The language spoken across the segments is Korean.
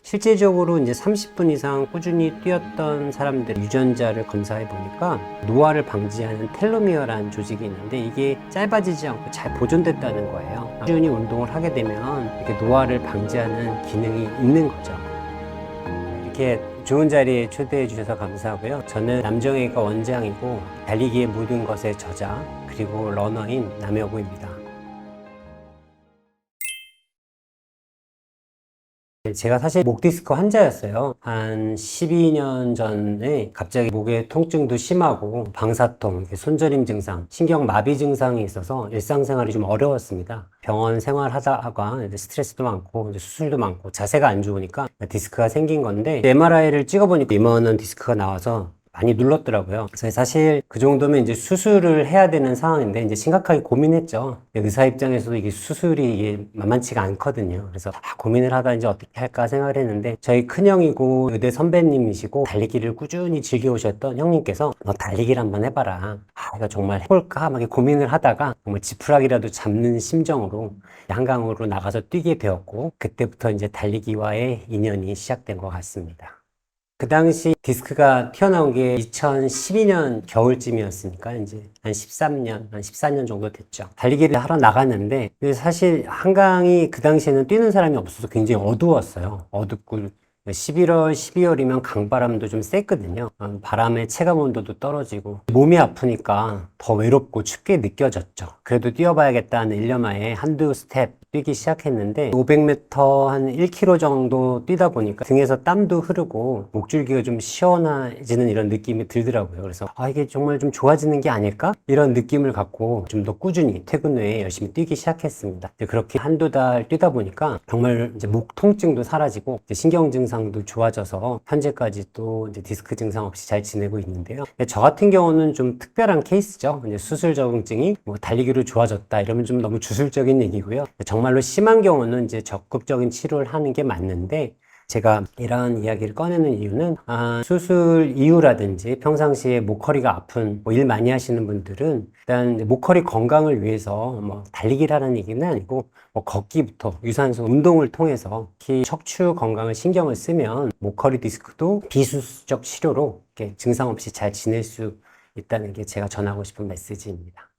실제적으로 이제 30분 이상 꾸준히 뛰었던 사람들 유전자를 검사해 보니까 노화를 방지하는 텔로미어라는 조직이 있는데 이게 짧아지지 않고 잘 보존됐다는 거예요. 꾸준히 운동을 하게 되면 이렇게 노화를 방지하는 기능이 있는 거죠. 이렇게 좋은 자리에 초대해 주셔서 감사하고요. 저는 남정혜가 원장이고 달리기의 모든 것의 저자 그리고 러너인 남여구입니다. 제가 사실 목 디스크 환자였어요. 한 12년 전에 갑자기 목에 통증도 심하고 방사통, 손저림 증상, 신경 마비 증상이 있어서 일상생활이 좀 어려웠습니다. 병원 생활하다가 스트레스도 많고 수술도 많고 자세가 안 좋으니까 디스크가 생긴 건데 MRI를 찍어보니까 이만한 디스크가 나와서 많이 눌렀더라고요. 그래서 사실 그 정도면 이제 수술을 해야 되는 상황인데 이제 심각하게 고민했죠. 의사 입장에서도 이게 수술이 이게 만만치가 않거든요. 그래서 고민을 하다 이제 어떻게 할까 생각을 했는데 저희 큰형이고 의대 선배님이시고 달리기를 꾸준히 즐겨오셨던 형님께서 너 달리기를 한번 해봐라. 이거 정말 해볼까? 막 고민을 하다가 정말 지푸라기라도 잡는 심정으로 한강으로 나가서 뛰게 되었고 그때부터 이제 달리기와의 인연이 시작된 것 같습니다. 그 당시 디스크가 튀어나온 게 2012년 겨울쯤이었으니까 이제 한 13년, 한 14년 정도 됐죠. 달리기를 하러 나갔는데 사실 한강이 그 당시에는 뛰는 사람이 없어서 굉장히 어두웠어요. 어둡고 11월, 12월이면 강바람도 좀 셌거든요. 바람의 체감 온도도 떨어지고 몸이 아프니까 더 외롭고 춥게 느껴졌죠. 그래도 뛰어봐야겠다는 일념하에 한두 스텝 뛰기 시작했는데 500m 한 1km 정도 뛰다 보니까 등에서 땀도 흐르고 목줄기가 좀 시원해지는 이런 느낌이 들더라고요. 그래서 이게 정말 좀 좋아지는 게 아닐까? 이런 느낌을 갖고 좀 더 꾸준히 퇴근 후에 열심히 뛰기 시작했습니다. 그렇게 한두 달 뛰다 보니까 정말 이제 목 통증도 사라지고 이제 신경 증상도 좋아져서 현재까지 또 이제 디스크 증상 없이 잘 지내고 있는데요. 저 같은 경우는 좀 특별한 케이스죠. 이제 수술 적응증이 뭐 달리기로 좋아졌다 이러면 좀 너무 주술적인 얘기고요. 정말로 심한 경우는 이제 적극적인 치료를 하는 게 맞는데 제가 이런 이야기를 꺼내는 이유는 수술 이후라든지 평상시에 목허리가 아픈 일 많이 하시는 분들은 일단 목허리 건강을 위해서 뭐 달리기를 하는 얘기는 아니고 뭐 걷기부터 유산소 운동을 통해서 특히 척추 건강을 신경을 쓰면 목허리 디스크도 비수술적 치료로 이렇게 증상 없이 잘 지낼 수 있다는 게 제가 전하고 싶은 메시지입니다.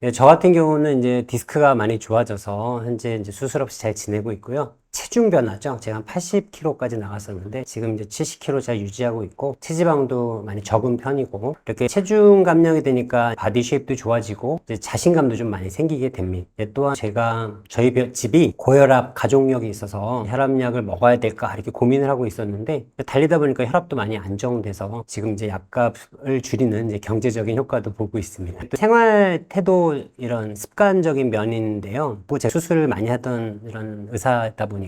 네, 저 같은 경우는 이제 디스크가 많이 좋아져서 현재 이제 수술 없이 잘 지내고 있고요. 체중 변화죠. 제가 한 80kg까지 나갔었는데 지금 이제 70kg 잘 유지하고 있고 체지방도 많이 적은 편이고 이렇게 체중 감량이 되니까 바디 쉐입도 좋아지고 이제 자신감도 좀 많이 생기게 됩니다. 또한 제가 저희 집이 고혈압 가족력이 있어서 혈압약을 먹어야 될까 이렇게 고민을 하고 있었는데 달리다 보니까 혈압도 많이 안정돼서 지금 이제 약값을 줄이는 이제 경제적인 효과도 보고 있습니다. 또 생활 태도 이런 습관적인 면인데요. 뭐 제가 수술을 많이 하던 이런 의사다 보니까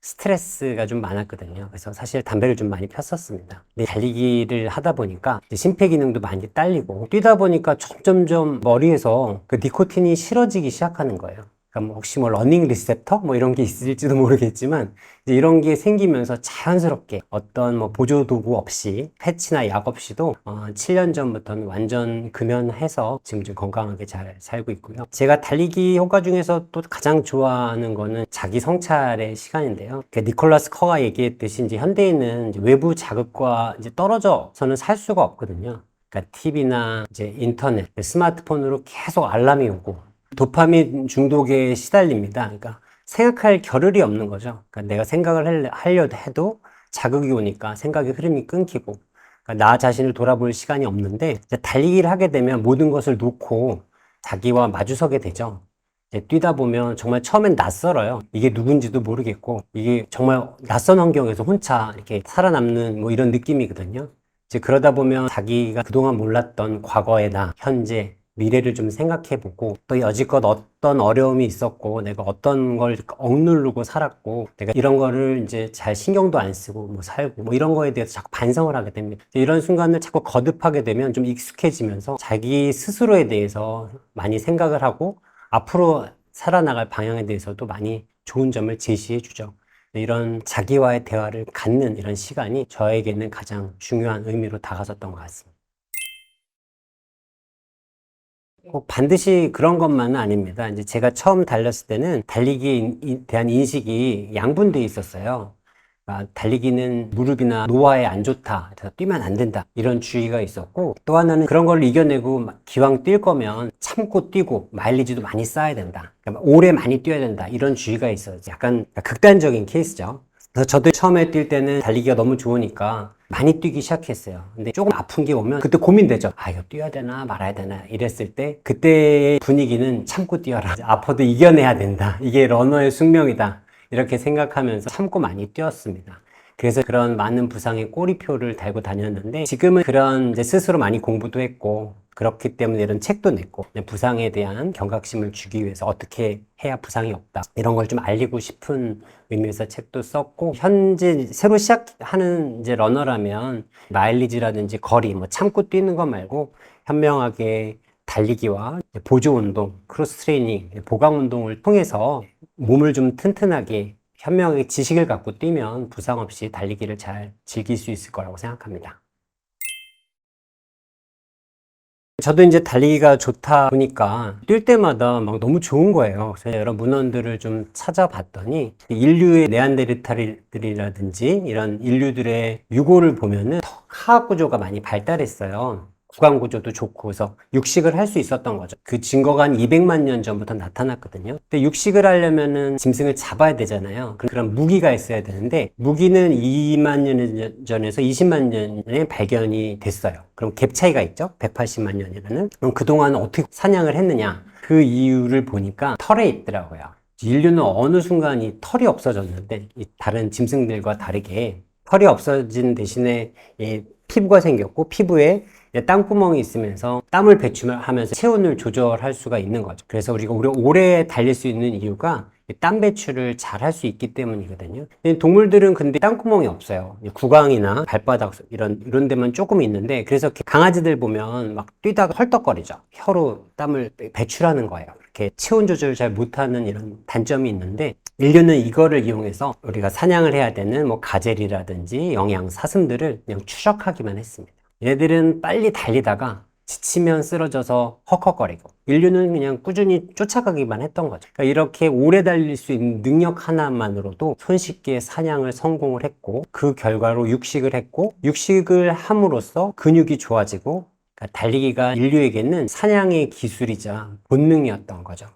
스트레스가 좀 많았거든요. 그래서 사실 담배를 좀 많이 폈었습니다. 근데 달리기를 하다 보니까 심폐기능도 많이 딸리고 뛰다 보니까 점점점 머리에서 그 니코틴이 싫어지기 시작하는 거예요. 그러니까 뭐 혹시 뭐 러닝 리셉터 뭐 이런 게 있을지도 모르겠지만 이제 이런 게 생기면서 자연스럽게 어떤 뭐 보조 도구 없이 패치나 약 없이도 7년 전부터는 완전 금연해서 지금 좀 건강하게 잘 살고 있고요. 제가 달리기 효과 중에서 또 가장 좋아하는 거는 자기 성찰의 시간인데요. 니콜라스 커가 얘기했듯이 이제 현대인은 이제 외부 자극과 이제 떨어져서는 살 수가 없거든요. 그러니까 TV나 이제 인터넷, 스마트폰으로 계속 알람이 오고 도파민 중독에 시달립니다. 그러니까 생각할 겨를이 없는 거죠. 그러니까 내가 생각을 하려도 해도 자극이 오니까 생각의 흐름이 끊기고 그러니까 나 자신을 돌아볼 시간이 없는데 이제 달리기를 하게 되면 모든 것을 놓고 자기와 마주서게 되죠. 이제 뛰다 보면 정말 처음엔 낯설어요. 이게 누군지도 모르겠고 이게 정말 낯선 환경에서 혼자 이렇게 살아남는 뭐 이런 느낌이거든요. 이제 그러다 보면 자기가 그동안 몰랐던 과거의 나, 현재, 미래를 좀 생각해보고 또 여지껏 어떤 어려움이 있었고 내가 어떤 걸 억누르고 살았고 내가 이런 거를 이제 잘 신경도 안 쓰고 뭐 살고 뭐 이런 거에 대해서 자꾸 반성을 하게 됩니다. 이런 순간을 자꾸 거듭하게 되면 좀 익숙해지면서 자기 스스로에 대해서 많이 생각을 하고 앞으로 살아나갈 방향에 대해서도 많이 좋은 점을 제시해 주죠. 이런 자기와의 대화를 갖는 이런 시간이 저에게는 가장 중요한 의미로 다가섰던 것 같습니다. 꼭 반드시 그런 것만은 아닙니다. 이제 제가 처음 달렸을 때는 달리기에 대한 인식이 양분되어 있었어요. 달리기는 무릎이나 노화에 안 좋다. 그래서 뛰면 안 된다. 이런 주의가 있었고, 또 하나는 그런 걸 이겨내고 기왕 뛸 거면 참고 뛰고 마일리지도 많이 쌓아야 된다. 그러니까 오래 많이 뛰어야 된다. 이런 주의가 있어요. 약간 극단적인 케이스죠. 그래서 저도 처음에 뛸 때는 달리기가 너무 좋으니까 많이 뛰기 시작했어요. 근데 조금 아픈 게 오면 그때 고민되죠. 이거 뛰어야 되나 말아야 되나 이랬을 때 그때의 분위기는 참고 뛰어라. 아파도 이겨내야 된다. 이게 러너의 숙명이다. 이렇게 생각하면서 참고 많이 뛰었습니다. 그래서 그런 많은 부상의 꼬리표를 달고 다녔는데 지금은 그런 이제 스스로 많이 공부도 했고 그렇기 때문에 이런 책도 냈고 부상에 대한 경각심을 주기 위해서 어떻게 해야 부상이 없다 이런 걸 좀 알리고 싶은 의미에서 책도 썼고 현재 새로 시작하는 이제 러너라면 마일리지라든지 거리 뭐 참고 뛰는 거 말고 현명하게 달리기와 보조 운동, 크로스 트레이닝, 보강 운동을 통해서 몸을 좀 튼튼하게 현명하게 지식을 갖고 뛰면 부상 없이 달리기를 잘 즐길 수 있을 거라고 생각합니다. 저도 이제 달리기가 좋다 보니까 뛸 때마다 막 너무 좋은 거예요. 그래서 여러 문헌들을 좀 찾아봤더니 인류의 네안데르탈들이라든지 이런 인류들의 유골을 보면은 더 하악 구조가 많이 발달했어요. 구강 구조도 좋고 그래서 육식을 할 수 있었던 거죠. 그 증거가 한 200만 년 전부터 나타났거든요. 근데 육식을 하려면은 짐승을 잡아야 되잖아요. 그런 무기가 있어야 되는데 무기는 2만 년 전에서 20만 년에 발견이 됐어요. 그럼 갭 차이가 있죠? 180만 년이라는. 그럼 그동안 어떻게 사냥을 했느냐? 그 이유를 보니까 털에 있더라고요. 인류는 어느 순간 이 털이 없어졌는데 다른 짐승들과 다르게 털이 없어진 대신에 이 피부가 생겼고 피부에 땀구멍이 있으면서 땀을 배출하면서 체온을 조절할 수가 있는 거죠. 그래서 우리가 오래 달릴 수 있는 이유가 땀 배출을 잘 할 수 있기 때문이거든요. 동물들은 근데 땀구멍이 없어요. 구강이나 발바닥 이런 데만 조금 있는데 그래서 강아지들 보면 막 뛰다가 헐떡거리죠. 혀로 땀을 배출하는 거예요. 이렇게 체온 조절을 잘 못하는 이런 단점이 있는데 인류는 이거를 이용해서 우리가 사냥을 해야 되는 뭐 가젤이라든지 영양 사슴들을 그냥 추적하기만 했습니다. 얘들은 빨리 달리다가 지치면 쓰러져서 헉헉거리고 인류는 그냥 꾸준히 쫓아가기만 했던 거죠. 그러니까 이렇게 오래 달릴 수 있는 능력 하나만으로도 손쉽게 사냥을 성공을 했고 그 결과로 육식을 했고 육식을 함으로써 근육이 좋아지고 그러니까 달리기가 인류에게는 사냥의 기술이자 본능이었던 거죠.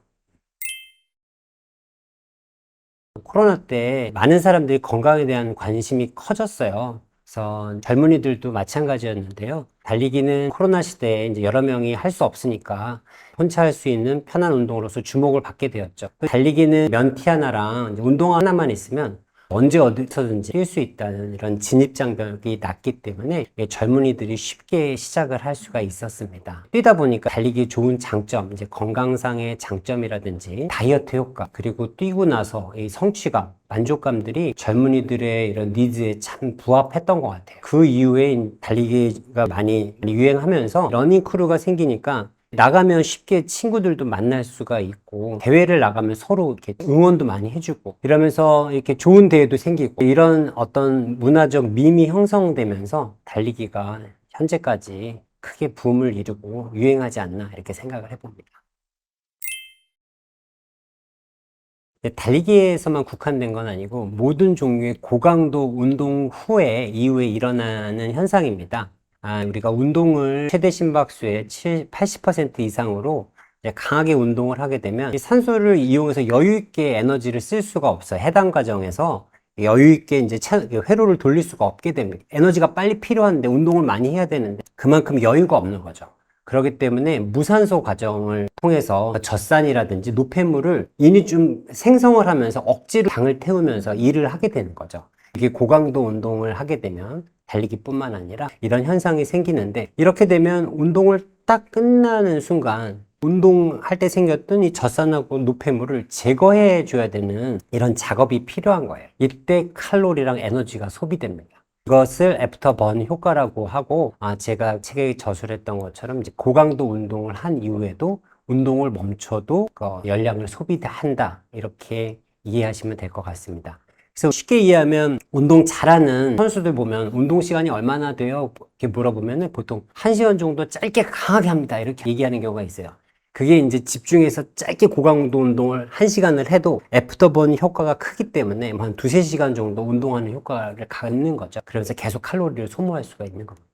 코로나 때 많은 사람들이 건강에 대한 관심이 커졌어요. 그래서 젊은이들도 마찬가지였는데요. 달리기는 코로나 시대에 이제 여러 명이 할 수 없으니까 혼자 할 수 있는 편한 운동으로서 주목을 받게 되었죠. 달리기는 면티 하나랑 운동 하나만 있으면 언제 어디서든지 뛸 수 있다는 이런 진입장벽이 낮기 때문에 젊은이들이 쉽게 시작을 할 수가 있었습니다. 뛰다 보니까 달리기 좋은 장점, 이제 건강상의 장점이라든지 다이어트 효과, 그리고 뛰고 나서 이 성취감, 만족감들이 젊은이들의 이런 니즈에 참 부합했던 것 같아요. 그 이후에 달리기가 많이 유행하면서 러닝 크루가 생기니까 나가면 쉽게 친구들도 만날 수가 있고 대회를 나가면 서로 이렇게 응원도 많이 해주고 이러면서 이렇게 좋은 대회도 생기고 이런 어떤 문화적 밈이 형성되면서 달리기가 현재까지 크게 붐을 이루고 유행하지 않나 이렇게 생각을 해봅니다. 달리기에서만 국한된 건 아니고 모든 종류의 고강도 운동 후에 이후에 일어나는 현상입니다. 우리가 운동을 최대 심박수의 80% 이상으로 강하게 운동을 하게 되면 산소를 이용해서 여유 있게 에너지를 쓸 수가 없어요. 해당 과정에서 여유 있게 이제 회로를 돌릴 수가 없게 됩니다. 에너지가 빨리 필요한데 운동을 많이 해야 되는데 그만큼 여유가 없는 거죠. 그렇기 때문에 무산소 과정을 통해서 젖산이라든지 노폐물을 이미 좀 생성을 하면서 억지로 당을 태우면서 일을 하게 되는 거죠. 이게 고강도 운동을 하게 되면 달리기뿐만 아니라 이런 현상이 생기는데 이렇게 되면 운동을 딱 끝나는 순간 운동할 때 생겼던 이 젖산하고 노폐물을 제거해 줘야 되는 이런 작업이 필요한 거예요. 이때 칼로리랑 에너지가 소비됩니다. 이것을 애프터 번 효과라고 하고 제가 책에 저술했던 것처럼 이제 고강도 운동을 한 이후에도 운동을 멈춰도 열량을 소비한다 이렇게 이해하시면 될 것 같습니다. 그래서 쉽게 이해하면 운동 잘하는 선수들 보면 운동 시간이 얼마나 돼요? 이렇게 물어보면 보통 1시간 정도 짧게 강하게 합니다 이렇게 얘기하는 경우가 있어요. 그게 이제 집중해서 짧게 고강도 운동을 1시간을 해도 애프터번 효과가 크기 때문에 한 두세 시간 정도 운동하는 효과를 갖는 거죠. 그러면서 계속 칼로리를 소모할 수가 있는 겁니다.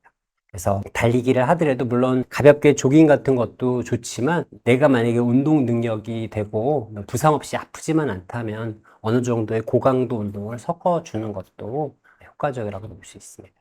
그래서 달리기를 하더라도 물론 가볍게 조깅 같은 것도 좋지만 내가 만약에 운동 능력이 되고 부상 없이 아프지만 않다면 어느 정도의 고강도 운동을 섞어주는 것도 효과적이라고 볼 수 있습니다.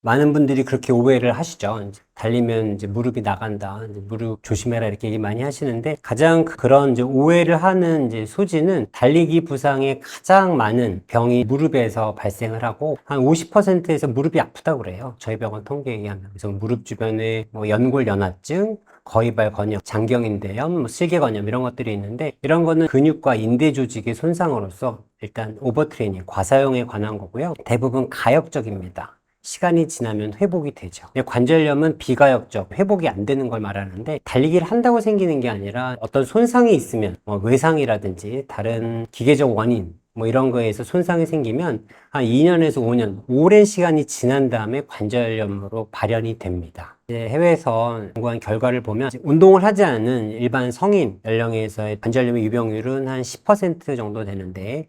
많은 분들이 그렇게 오해를 하시죠. 이제 달리면 이제 무릎이 나간다. 이제 무릎 조심해라. 이렇게 얘기 많이 하시는데 가장 그런 이제 오해를 하는 이제 소지는 달리기 부상의 가장 많은 병이 무릎에서 발생을 하고 한 50%에서 무릎이 아프다고 그래요. 저희 병원 통계에 의하면. 그래서 무릎 주변에 뭐 연골연화증, 거위발 건염, 장경인대염, 뭐 슬개건염 이런 것들이 있는데 이런 거는 근육과 인대 조직의 손상으로서 일단 오버트레이닝, 과사용에 관한 거고요. 대부분 가역적입니다. 시간이 지나면 회복이 되죠. 관절염은 비가역적, 회복이 안 되는 걸 말하는데 달리기를 한다고 생기는 게 아니라 어떤 손상이 있으면 외상이라든지 다른 기계적 원인 뭐 이런 거에서 손상이 생기면 한 2년에서 5년, 오랜 시간이 지난 다음에 관절염으로 발현이 됩니다. 해외에서 연구한 결과를 보면 운동을 하지 않은 일반 성인 연령에서의 관절염의 유병률은 한 10% 정도 되는데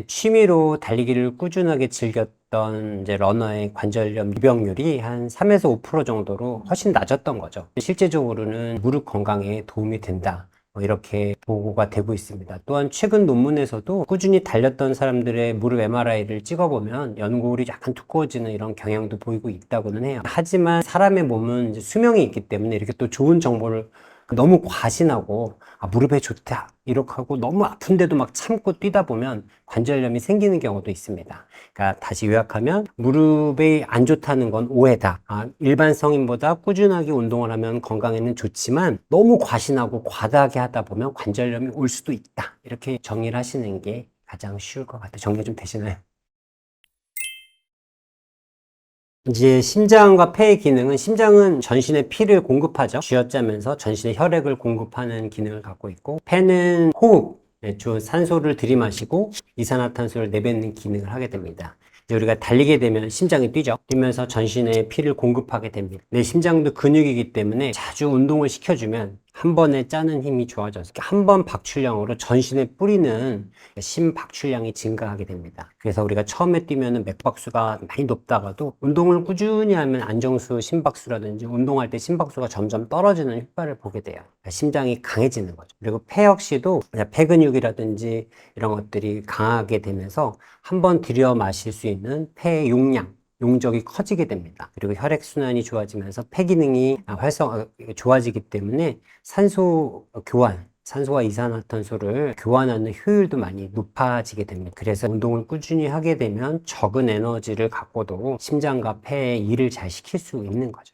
취미로 달리기를 꾸준하게 즐겼던 이제 러너의 관절염 유병률이 한 3에서 5% 정도로 훨씬 낮았던 거죠. 실제적으로는 무릎 건강에 도움이 된다. 이렇게 보고가 되고 있습니다. 또한 최근 논문에서도 꾸준히 달렸던 사람들의 무릎 MRI를 찍어보면 연골이 약간 두꺼워지는 이런 경향도 보이고 있다고는 해요. 하지만 사람의 몸은 이제 수명이 있기 때문에 이렇게 또 좋은 정보를 너무 과신하고 무릎에 좋다 이렇게 하고 너무 아픈데도 막 참고 뛰다 보면 관절염이 생기는 경우도 있습니다. 그러니까 다시 요약하면 무릎에 안 좋다는 건 오해다. 일반 성인보다 꾸준하게 운동을 하면 건강에는 좋지만 너무 과신하고 과다하게 하다 보면 관절염이 올 수도 있다. 이렇게 정리를 하시는 게 가장 쉬울 것 같아요. 정리 좀 되시나요? 이제 심장과 폐의 기능은 심장은 전신에 피를 공급하죠. 쥐어짜면서 전신에 혈액을 공급하는 기능을 갖고 있고 폐는 호흡, 주 산소를 들이마시고 이산화탄소를 내뱉는 기능을 하게 됩니다. 이제 우리가 달리게 되면 심장이 뛰죠. 뛰면서 전신에 피를 공급하게 됩니다. 내 심장도 근육이기 때문에 자주 운동을 시켜주면 한 번에 짜는 힘이 좋아져서 한 번 박출량으로 전신에 뿌리는 심박출량이 증가하게 됩니다. 그래서 우리가 처음에 뛰면 맥박수가 많이 높다가도 운동을 꾸준히 하면 안정수 심박수라든지 운동할 때 심박수가 점점 떨어지는 효과를 보게 돼요. 그러니까 심장이 강해지는 거죠. 그리고 폐 역시도 폐근육이라든지 이런 것들이 강하게 되면서 한 번 들여 마실 수 있는 폐 용량 용적이 커지게 됩니다. 그리고 혈액순환이 좋아지면서 폐 기능이 좋아지기 때문에 산소 교환, 산소와 이산화탄소를 교환하는 효율도 많이 높아지게 됩니다. 그래서 운동을 꾸준히 하게 되면 적은 에너지를 갖고도 심장과 폐에 일을 잘 시킬 수 있는 거죠.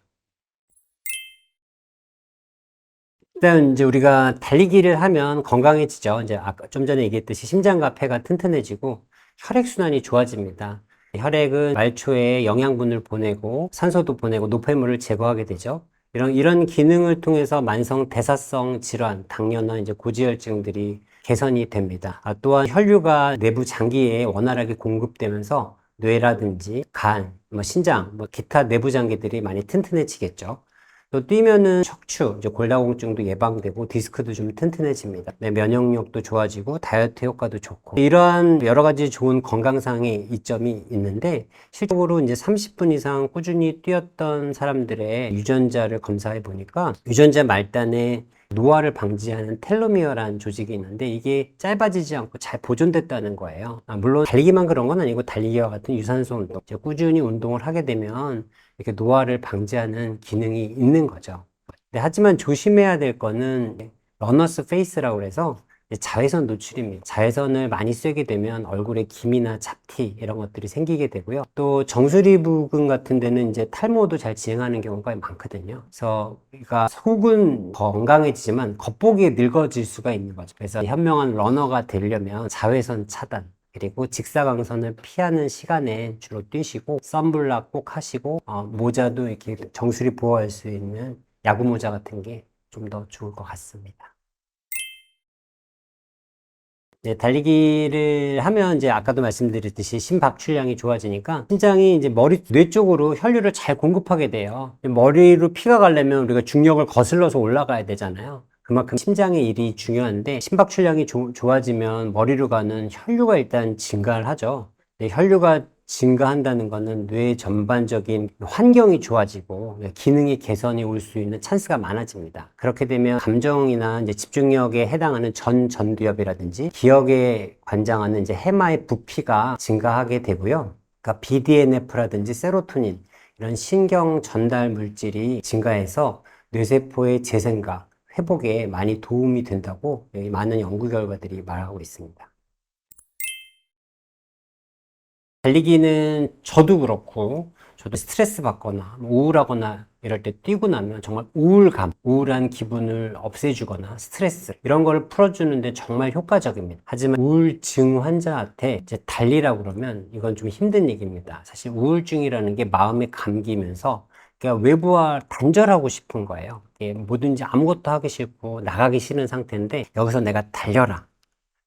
일단 이제 우리가 달리기를 하면 건강해지죠. 이제 아까 좀 전에 얘기했듯이 심장과 폐가 튼튼해지고 혈액순환이 좋아집니다. 혈액은 말초에 영양분을 보내고 산소도 보내고 노폐물을 제거하게 되죠. 이런 기능을 통해서 만성 대사성 질환, 당뇨나 이제 고지혈증들이 개선이 됩니다. 또한 혈류가 내부 장기에 원활하게 공급되면서 뇌라든지 간, 신장, 기타 내부 장기들이 많이 튼튼해지겠죠. 또 뛰면은 척추, 이제 골다공증도 예방되고 디스크도 좀 튼튼해집니다. 내 면역력도 좋아지고 다이어트 효과도 좋고 이러한 여러 가지 좋은 건강상의 이점이 있는데 실질적으로 이제 30분 이상 꾸준히 뛰었던 사람들의 유전자를 검사해 보니까 유전자 말단에 노화를 방지하는 텔로미어라는 조직이 있는데 이게 짧아지지 않고 잘 보존됐다는 거예요. 물론 달리기만 그런 건 아니고 달리기와 같은 유산소 운동, 꾸준히 운동을 하게 되면 이렇게 노화를 방지하는 기능이 있는 거죠. 하지만 조심해야 될 거는 러너스 페이스라고 해서 자외선 노출입니다. 자외선을 많이 쐬게 되면 얼굴에 기미나 잡티 이런 것들이 생기게 되고요. 또 정수리 부근 같은 데는 이제 탈모도 잘 진행하는 경우가 많거든요. 그래서 우리가 속은 건강해지지만 겉보기에 늙어질 수가 있는 거죠. 그래서 현명한 러너가 되려면 자외선 차단, 그리고 직사광선을 피하는 시간에 주로 뛰시고 선블락 꼭 하시고 모자도 이렇게 정수리 보호할 수 있는 야구 모자 같은 게 좀 더 좋을 것 같습니다. 네, 달리기를 하면 이제 아까도 말씀드렸듯이 심박출량이 좋아지니까 심장이 이제 뇌 쪽으로 혈류를 잘 공급하게 돼요. 머리로 피가 가려면 우리가 중력을 거슬러서 올라가야 되잖아요. 그만큼 심장의 일이 중요한데 심박출량이 좋아지면 머리로 가는 혈류가 일단 증가를 하죠. 네, 혈류가 증가한다는 것은 뇌 전반적인 환경이 좋아지고 기능의 개선이 올 수 있는 찬스가 많아집니다. 그렇게 되면 감정이나 이제 집중력에 해당하는 전두엽이라든지 기억에 관장하는 이제 해마의 부피가 증가하게 되고요. 그러니까 BDNF라든지 세로토닌 이런 신경 전달 물질이 증가해서 뇌세포의 재생과 회복에 많이 도움이 된다고 많은 연구 결과들이 말하고 있습니다. 달리기는 저도 그렇고 저도 스트레스 받거나 우울하거나 이럴 때 뛰고 나면 정말 우울한 기분을 없애주거나 스트레스 이런 걸 풀어주는데 정말 효과적입니다. 하지만 우울증 환자한테 이제 달리라고 그러면 이건 좀 힘든 얘기입니다. 사실 우울증이라는 게 마음에 감기면서 그러니까 외부와 단절하고 싶은 거예요. 뭐든지 아무것도 하기 싫고 나가기 싫은 상태인데 여기서 내가 달려라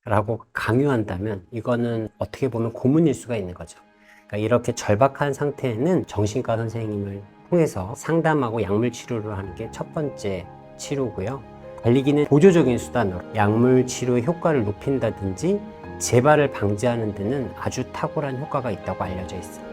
라고 강요한다면 이거는 어떻게 보면 고문일 수가 있는 거죠. 그러니까 이렇게 절박한 상태에는 정신과 선생님을 통해서 상담하고 약물 치료를 하는 게 첫 번째 치료고요. 달리기는 보조적인 수단으로 약물 치료의 효과를 높인다든지 재발을 방지하는 데는 아주 탁월한 효과가 있다고 알려져 있습니다.